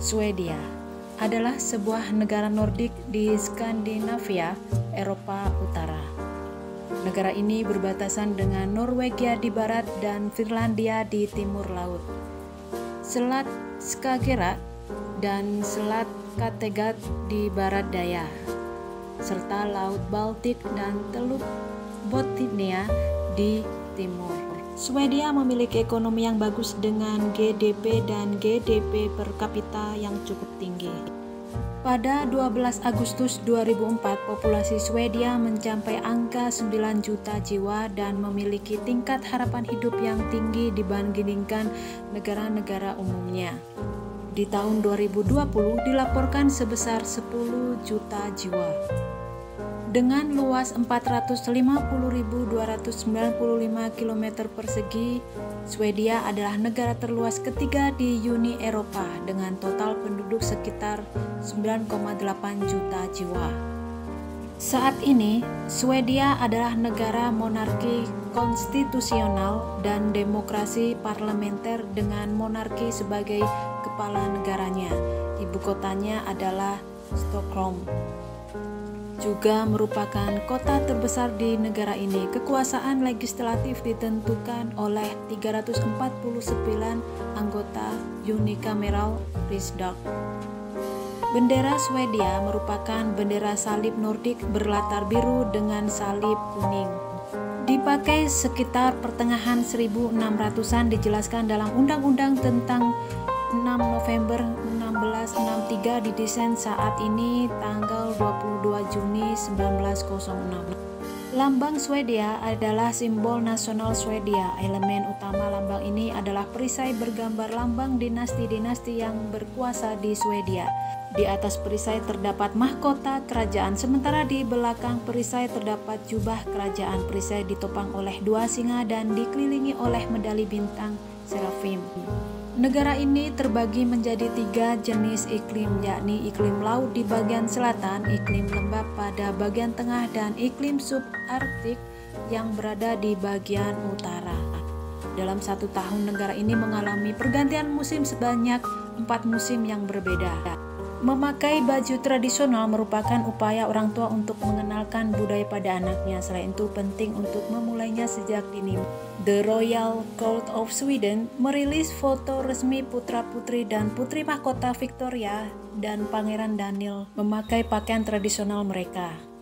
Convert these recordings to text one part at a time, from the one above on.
Swedia adalah sebuah negara Nordik di Skandinavia, Eropa Utara. Negara ini berbatasan dengan Norwegia di barat dan Finlandia di timur laut. Selat Skagerrak dan Selat Kattegat di barat daya, serta Laut Baltik dan Teluk Bothnia di timur. Swedia memiliki ekonomi yang bagus dengan GDP dan GDP per kapita yang cukup tinggi. Pada 12 Agustus 2004, populasi Swedia mencapai angka 9 juta jiwa dan memiliki tingkat harapan hidup yang tinggi dibandingkan negara-negara umumnya. Di tahun 2020 dilaporkan sebesar 10 juta jiwa. Dengan luas 450.295 km persegi, Swedia adalah negara terluas ketiga di Uni Eropa dengan total penduduk sekitar 9,8 juta jiwa. Saat ini, Swedia adalah negara monarki konstitusional dan demokrasi parlementer dengan monarki sebagai kepala negaranya. Ibu kotanya adalah Stockholm. Juga merupakan kota terbesar di negara ini. Kekuasaan legislatif ditentukan oleh 349 anggota Unicameral Riksdag. Bendera Swedia merupakan bendera salib Nordik berlatar biru dengan salib kuning. Dipakai sekitar pertengahan 1600-an, dijelaskan dalam Undang-Undang tentang 6 November 1663, didesain saat ini tanggal 22 Juni 1906. Lambang Swedia adalah simbol nasional Swedia. Elemen utama lambang ini adalah perisai bergambar lambang dinasti-dinasti yang berkuasa di Swedia. Di atas perisai terdapat mahkota kerajaan, sementara di belakang perisai terdapat jubah kerajaan. Perisai ditopang oleh dua singa dan dikelilingi oleh medali bintang serafim. Negara ini terbagi menjadi 3 jenis iklim, yakni iklim laut di bagian selatan, iklim lembap pada bagian tengah, dan iklim subarktik yang berada di bagian utara. Dalam 1 tahun, negara ini mengalami pergantian musim sebanyak 4 musim yang berbeda. Memakai baju tradisional merupakan upaya orang tua untuk mengenalkan budaya pada anaknya. Selain itu penting untuk memulainya sejak dini. The Royal Court of Sweden merilis foto resmi putra-putri dan putri mahkota Victoria dan Pangeran Daniel memakai pakaian tradisional mereka.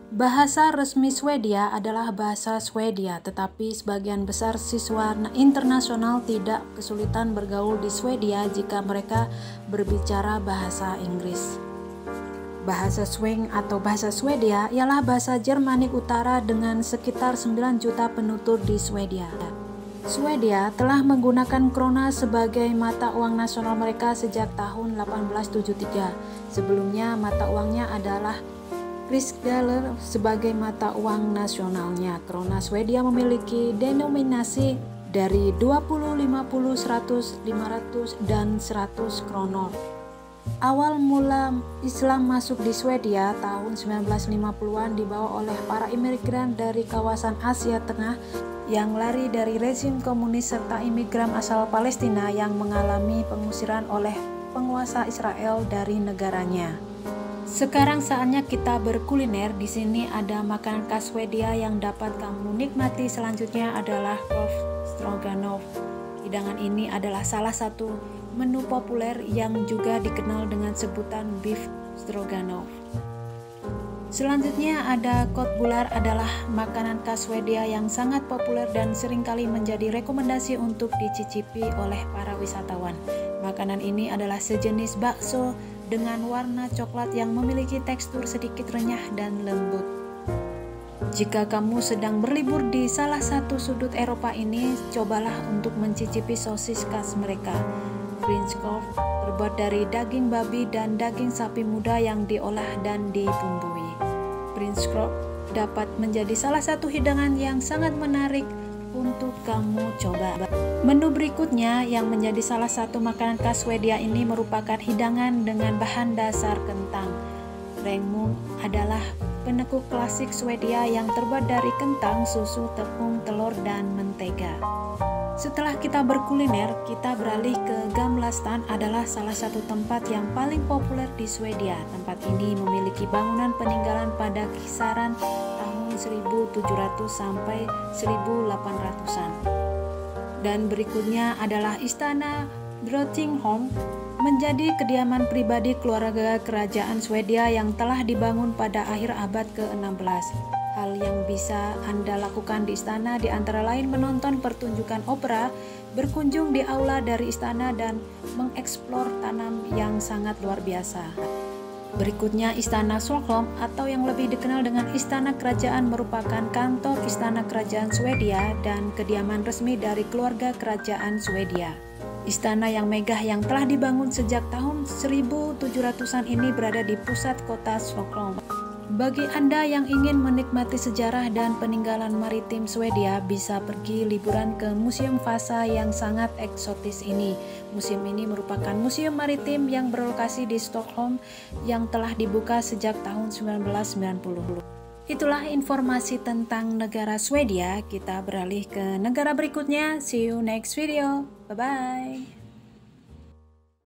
Bahasa resmi Swedia adalah bahasa Swedia, tetapi sebagian besar siswa internasional tidak kesulitan bergaul di Swedia jika mereka berbicara bahasa Inggris. Bahasa Swing atau bahasa Swedia ialah bahasa Jermanik Utara dengan sekitar 9 juta penutur di Swedia. Swedia telah menggunakan krona sebagai mata uang nasional mereka sejak tahun 1873. Sebelumnya mata uangnya adalah Riksdaler sebagai mata uang nasionalnya. Krona Swedia memiliki denominasi dari 20, 50, 100, 500, dan 100 kronor. Awal mula Islam masuk di Swedia tahun 1950-an dibawa oleh para imigran dari kawasan Asia Tengah yang lari dari rezim komunis serta imigran asal Palestina yang mengalami pengusiran oleh penguasa Israel dari negaranya. Sekarang saatnya kita berkuliner. Di sini ada makanan khas Swedia yang dapat kamu nikmati. Selanjutnya adalah korv stroganoff. Hidangan ini adalah salah satu menu populer yang juga dikenal dengan sebutan beef stroganoff. Selanjutnya ada kotbular, adalah makanan khas Swedia yang sangat populer dan seringkali menjadi rekomendasi untuk dicicipi oleh para wisatawan. Makanan ini adalah sejenis bakso dengan warna coklat yang memiliki tekstur sedikit renyah dan lembut. Jika kamu sedang berlibur di salah satu sudut Eropa ini, cobalah untuk mencicipi sosis khas mereka. Prinskorv terbuat dari daging babi dan daging sapi muda yang diolah dan dibumbui. Prinskorv dapat menjadi salah satu hidangan yang sangat menarik untuk kamu coba. Menu berikutnya yang menjadi salah satu makanan khas Swedia ini merupakan hidangan dengan bahan dasar kentang. Rängmung adalah penekuk klasik Swedia yang terbuat dari kentang, susu, tepung, telur, dan mentega. Setelah kita berkuliner, kita beralih ke Gamla stan adalah salah satu tempat yang paling populer di Swedia. Tempat ini memiliki bangunan peninggalan pada kisaran tahun 1700 sampai 1800-an. Dan berikutnya adalah Istana Drottningholm, menjadi kediaman pribadi keluarga kerajaan Swedia yang telah dibangun pada akhir abad ke-16. Hal yang bisa Anda lakukan di istana di antara lain menonton pertunjukan opera, berkunjung di aula dari istana, dan mengeksplor tanam yang sangat luar biasa. Berikutnya Istana Stockholm, atau yang lebih dikenal dengan Istana Kerajaan, merupakan kantor Istana Kerajaan Swedia dan kediaman resmi dari keluarga kerajaan Swedia. Istana yang megah yang telah dibangun sejak tahun 1700-an ini berada di pusat kota Stockholm. Bagi Anda yang ingin menikmati sejarah dan peninggalan maritim Swedia, bisa pergi liburan ke Museum Vasa yang sangat eksotis ini. Museum ini merupakan museum maritim yang berlokasi di Stockholm yang telah dibuka sejak tahun 1990. Itulah informasi tentang negara Swedia. Kita beralih ke negara berikutnya. See you next video. Bye-bye.